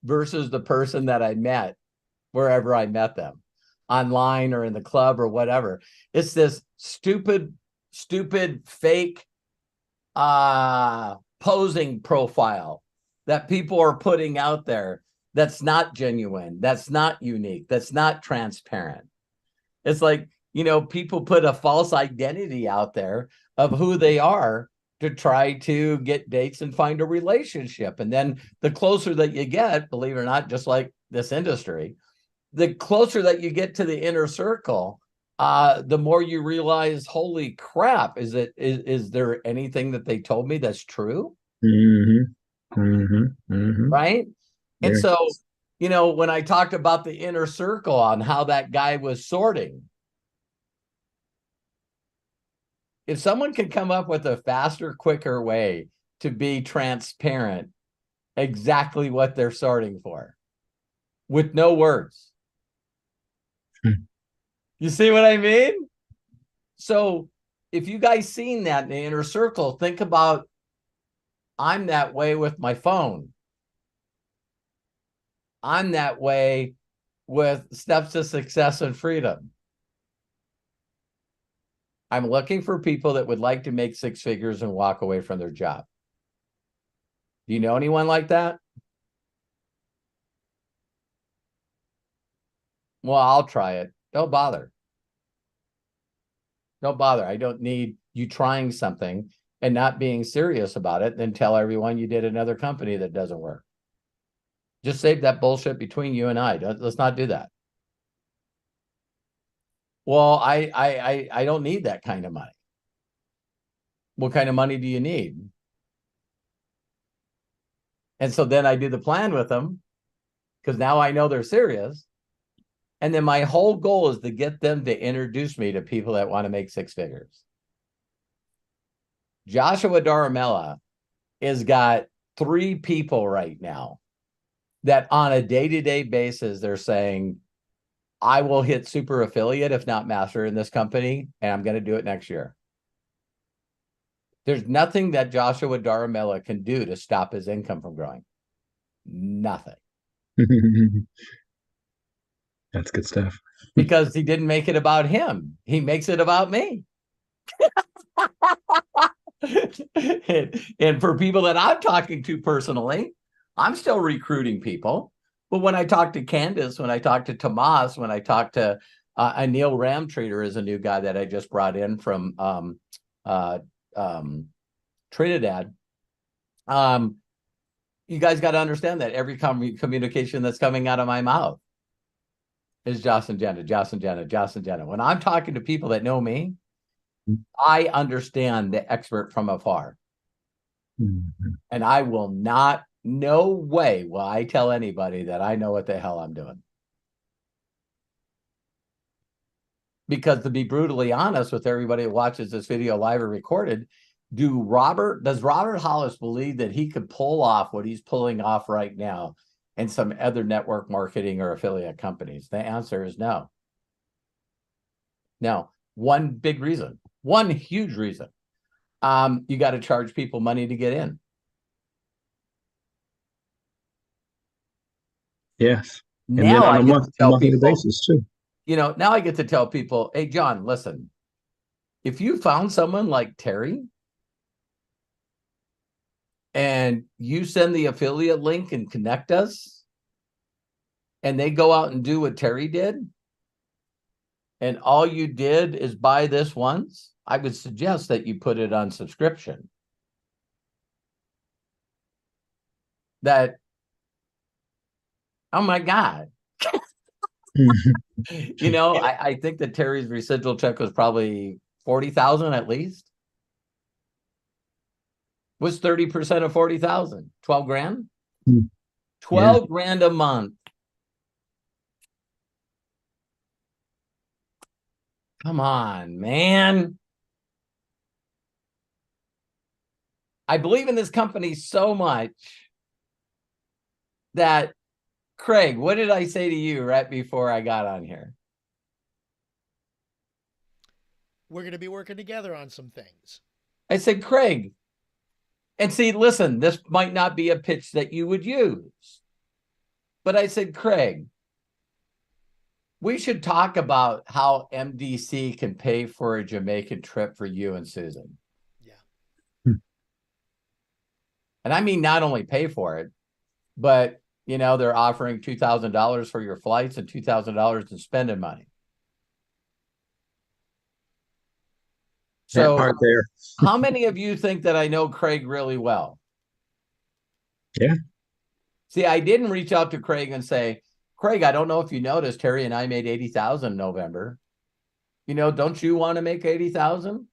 versus the person that I met wherever I met them, online or in the club or whatever. It's this stupid fake posing profile that people are putting out there that's not genuine, that's not unique, that's not transparent. It's like, you know, people put a false identity out there of who they are to try to get dates and find a relationship. And then the closer that you get, believe it or not, just like this industry, the closer that you get to the inner circle, the more you realize, holy crap, is there anything that they told me that's true? Hmm. Hmm. Hmm. Right. And Yeah. so, you know, when I talked about the inner circle on how that guy was sorting, if someone can come up with a faster, quicker way to be transparent, exactly what they're sorting for with no words. You see what I mean? So if you guys seen that in the inner circle, think about, I'm that way with my phone. I'm that way with Steps to Success and Freedom. I'm looking for people that would like to make six figures and walk away from their job. Do you know anyone like that? Well, I'll try it. Don't bother. Don't bother. I don't need you trying something and not being serious about it, then tell everyone you did another company that doesn't work. Just save that bullshit between you and I. Let's not do that. Well, I don't need that kind of money. What kind of money do you need? And so then I do the plan with them because now I know they're serious. And then my whole goal is to get them to introduce me to people that want to make six figures. Joshua Daramella has got three people right now that on a day-to-day basis, they're saying, I will hit super affiliate, if not master in this company, and I'm going to do it next year. There's nothing that Joshua Daramella can do to stop his income from growing. Nothing. That's good stuff. Because he didn't make it about him. He makes it about me. And for people that I'm talking to personally, I'm still recruiting people. But when I talk to Candace, when I talk to Tomas, when I talk to Anil Ramtrader is a new guy that I just brought in from uh, Trinidad. You guys got to understand that every communication that's coming out of my mouth is Joss and Jenna, Joss and Jenna, Joss and Jenna. When I'm talking to people that know me, I understand the expert from afar. Mm-hmm. And I will not, no way will I tell anybody that I know what the hell I'm doing. Because to be brutally honest with everybody that watches this video live or recorded, does Robert Hollis believe that he could pull off what he's pulling off right now in some other network marketing or affiliate companies? The answer is no. No. One big reason, one huge reason. You got to charge people money to get in. Yes. And now then on I a monthly basis too. Now I get to tell people, hey, John, listen, if you found someone like Terry and you send the affiliate link and connect us, and they go out and do what Terry did, and all you did is buy this once, I would suggest that you put it on subscription. That, oh my God. I think that Terry's residual check was probably 40,000 at least. What's 30% of 40,000? 12 grand? 12 grand a month. Come on, man. I believe in this company so much that, Craig, what did I say to you right before I got on here? We're going to be working together on some things. I said, Craig, and see, listen, this might not be a pitch that you would use, but I said, Craig, we should talk about how MDC can pay for a Jamaican trip for you and Susan. Yeah. And I mean, not only pay for it, but, they're offering $2,000 for your flights and $2,000 in spending money. So, that part there. How many of you think that I know Craig really well? Yeah. See, I didn't reach out to Craig and say, Craig, I don't know if you noticed, Terry and I made 80,000 in November. Don't you want to make 80,000?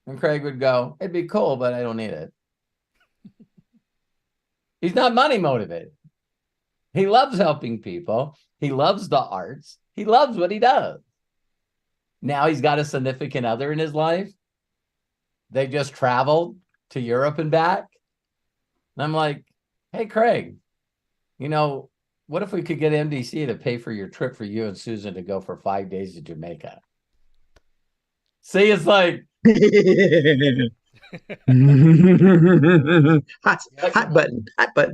And Craig would go, it'd be cool, but I don't need it. He's not money motivated. He loves helping people. He loves the arts. He loves what he does. Now he's got a significant other in his life. They just traveled to Europe and back. And I'm like, hey, Craig, what if we could get MDC to pay for your trip for you and Susan to go for 5 days to Jamaica? See, it's like hot button.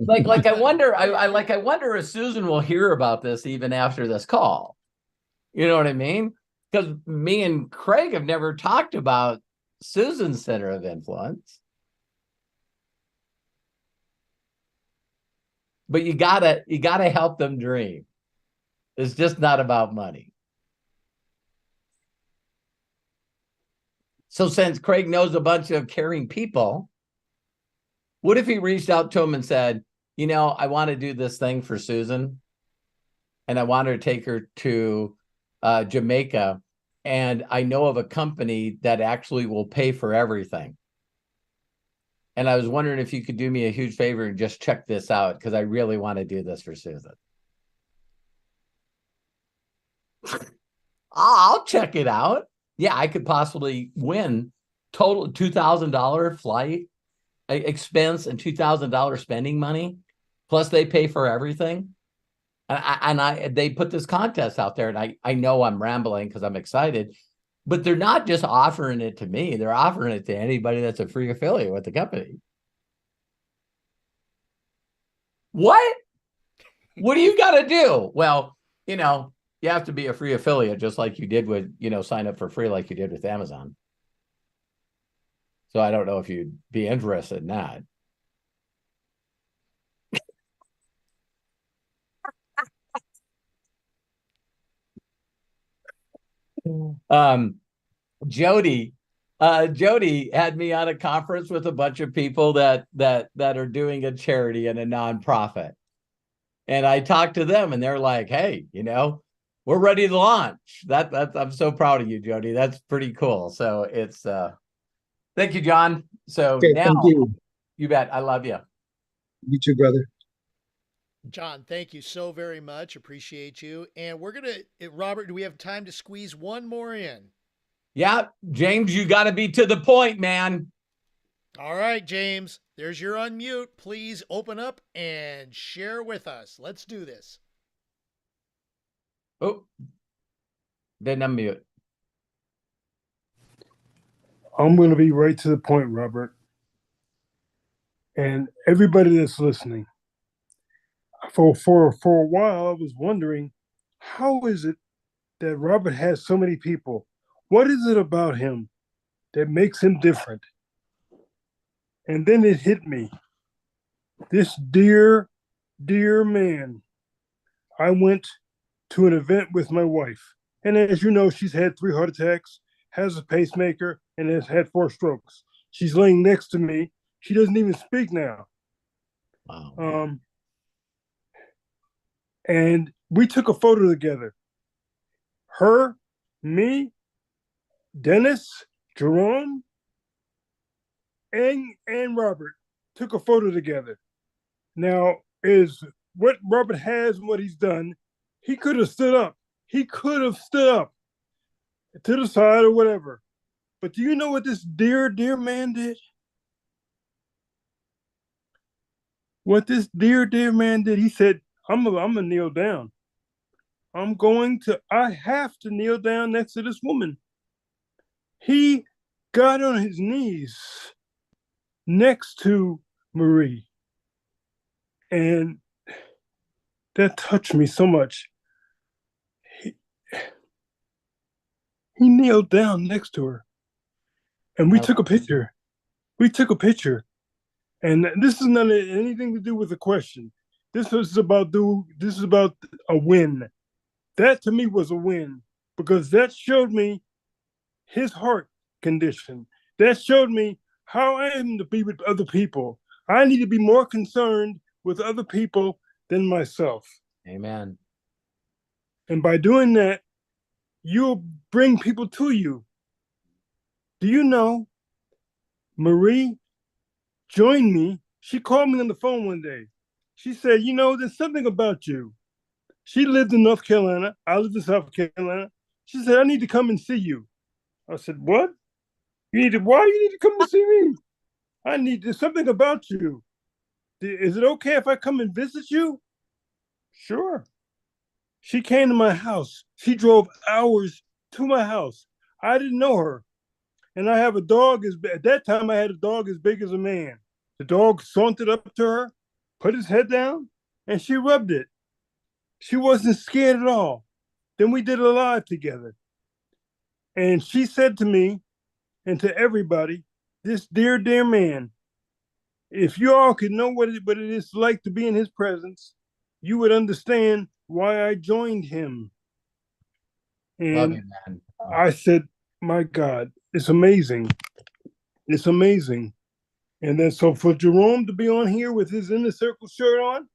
Like I wonder if Susan will hear about this even after this call. You know what I mean? Because me and Craig have never talked about Susan's center of influence. But you gotta help them dream. It's just not about money. So since Craig knows a bunch of caring people, what if he reached out to him and said, I want to do this thing for Susan, and I want her to take her to Jamaica, and I know of a company that actually will pay for everything. And I was wondering if you could do me a huge favor and just check this out, because I really want to do this for Susan. I'll check it out. Yeah, I could possibly win total $2,000 flight expense and $2,000 spending money. Plus they pay for everything. And they put this contest out there, and I know I'm rambling because I'm excited, but they're not just offering it to me. They're offering it to anybody that's a free affiliate with the company. What do you got to do? Well, you have to be a free affiliate, just like you did with, sign up for free like you did with Amazon. So I don't know if you'd be interested in that. Jody Jody had me on a conference with a bunch of people that are doing a charity and a nonprofit. And I talked to them and they're like, hey, we're ready to launch. That I'm so proud of you, Jody. That's pretty cool. So it's thank you, John. So Okay, now thank you. you bet. I love you. You too, brother. John, thank you so very much. Appreciate you. And we're going to, Robert, do we have time to squeeze one more in? Yeah, James, you got to be to the point, man. All right, James, there's your unmute. Please open up and share with us. Let's do this. Oh, didn't unmute. I'm going to be right to the point, Robert. And everybody that's listening, for a while, I was wondering, how is it that Robert has so many people? What is it about him that makes him different? And then it hit me. This dear, dear man. I went to an event with my wife. And as you know, she's had 3 heart attacks, has a pacemaker, and has had 4 strokes. She's laying next to me. She doesn't even speak now. Wow. And we took a photo together. Her, me, Dennis, Jerome, and Robert took a photo together. Now, is what Robert has and what he's done, he could have stood up. He could have stood up to the side or whatever. But do you know what this dear, dear man did? What this dear, dear man did, he said, I'm gonna kneel down. I have to kneel down next to this woman. He got on his knees next to Marie. And that touched me so much. He kneeled down next to her. And we took a picture. And this is not anything to do with the question. This is about a win. That to me was a win because that showed me his heart condition. That showed me how I am to be with other people. I need to be more concerned with other people than myself. Amen. And by doing that, you'll bring people to you. Do you know Marie joined me? She called me on the phone one day. She said, there's something about you. She lived in North Carolina. I lived in South Carolina. She said, I need to come and see you. I said, what? Why you need to come and see me? There's something about you. Is it okay if I come and visit you? Sure. She came to my house. She drove hours to my house. I didn't know her. And I have a dog at that time I had a dog as big as a man. The dog sauntered up to her, put his head down, and she rubbed it. She wasn't scared at all. Then we did a live together. And she said to me and to everybody, this dear, dear man, if you all could know what it is like to be in his presence, you would understand why I joined him. And love you, man. I said, my God, it's amazing. It's amazing. And then so for Jerome to be on here with his Inner Circle shirt on,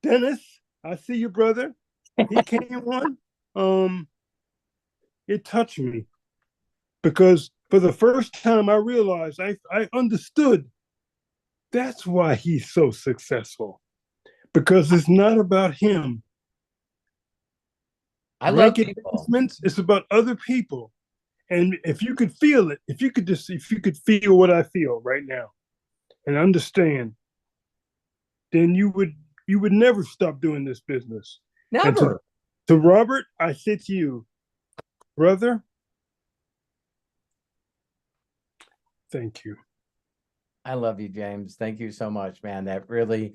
Dennis, I see you, brother. He came on. It touched me because for the first time I realized I understood that's why he's so successful, because it's not about him. I love people. It's about other people. And if you could feel it, if you could feel what I feel right now and understand, then you would never stop doing this business. Never. To Robert, I say to you, brother, thank you. I love you, James. Thank you so much, man. That really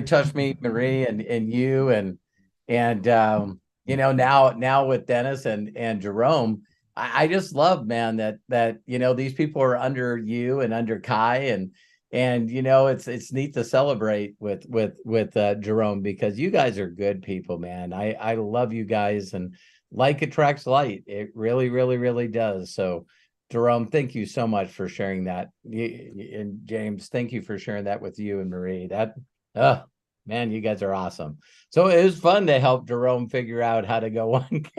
touched me, Marie, and you, and now with Dennis and Jerome, I just love, man, that these people are under you and under Kai, and it's neat to celebrate with Jerome, because you guys are good people, man. I love you guys, and like attracts like. It really, really, really does. So Jerome, thank you so much for sharing that. And James, thank you for sharing that with you and Marie. Man, you guys are awesome. So it was fun to help Jerome figure out how to go 1K.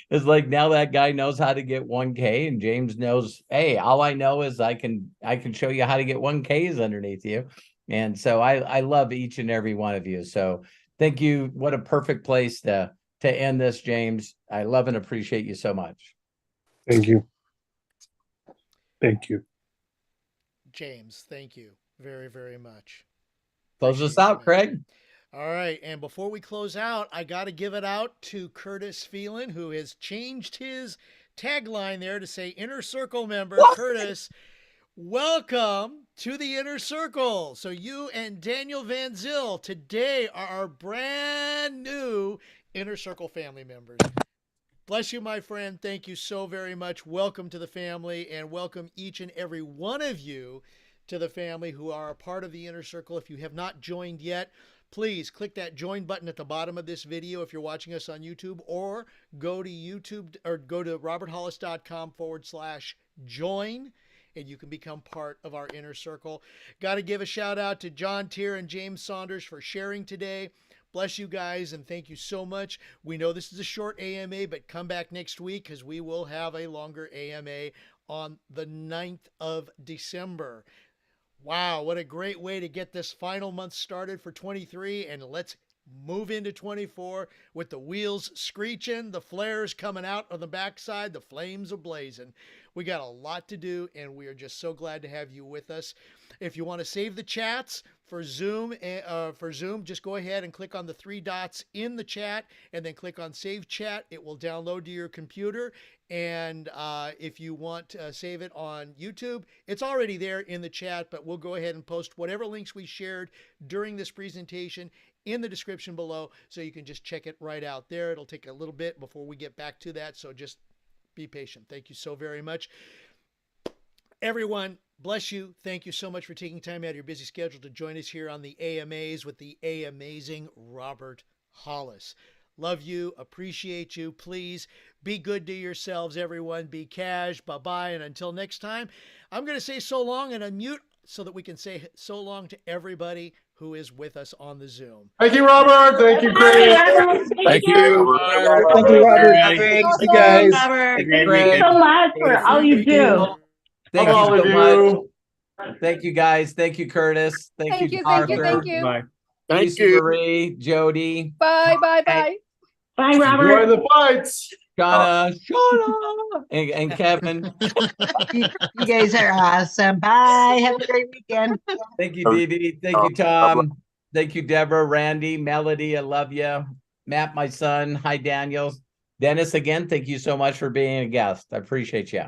It's like now that guy knows how to get 1K, and James knows, hey, all I know is I can show you how to get 1Ks underneath you. And so I love each and every one of you. So thank you. What a perfect place to end this, James. I love and appreciate you so much. Thank you. Thank you. James, thank you very, very much. Close us out, Craig. All right. And before we close out, I got to give it out to Curtis Phelan, who has changed his tagline there to say Inner Circle member. What? Curtis, welcome to the Inner Circle. So you and Daniel Van Zyl today are our brand new Inner Circle family members. Bless you, my friend. Thank you so very much. Welcome to the family, and welcome each and every one of you to the family who are a part of the Inner Circle. If you have not joined yet, please click that join button at the bottom of this video if you're watching us on YouTube, or go to YouTube or go to roberthollis.com/join, and you can become part of our Inner Circle. Got to give a shout out to John Tier and James Saunders for sharing today. Bless you guys, and thank you so much. We know this is a short AMA, but come back next week because we will have a longer AMA on the 9th of December. Wow, what a great way to get this final month started for 23, and let's move into 24 with the wheels screeching, the flares coming out on the backside, the flames ablazing. We got a lot to do, and we are just so glad to have you with us. If you want to save the chats for Zoom, just go ahead and click on the 3 dots in the chat, and then click on Save Chat. It will download to your computer. And if you want to save it on YouTube, it's already there in the chat, but we'll go ahead and post whatever links we shared during this presentation in the description below, so you can just check it right out there. It'll take a little bit before we get back to that, so just be patient. Thank you so very much. Everyone, bless you. Thank you so much for taking time out of your busy schedule to join us here on the AMAs with the amazing Robert Hollis. Love you, appreciate you. Please be good to yourselves, everyone. Be cash. Bye-bye. And until next time, I'm going to say so long and unmute so that we can say so long to everybody who is with us on the Zoom. Thank you, Robert. Thank you, Craig. Thank you. Thank you, Robert. Thank you, guys. Thank you so much for all you do. Thank you so much. Thank you, guys. Thank you, Curtis. Thank you, Arthur. thank you. Bye. Thank you, Marie, Jody. Bye, bye, bye. Bye, Robert. Enjoy the fights. Shauna, and Kevin. You guys are awesome. Bye. Have a great weekend. Thank you, Dee Dee. Thank you, Tom. Thank you, Deborah, Randy, Melody. I love you. Matt, my son. Hi, Daniel. Dennis, again, thank you so much for being a guest. I appreciate you.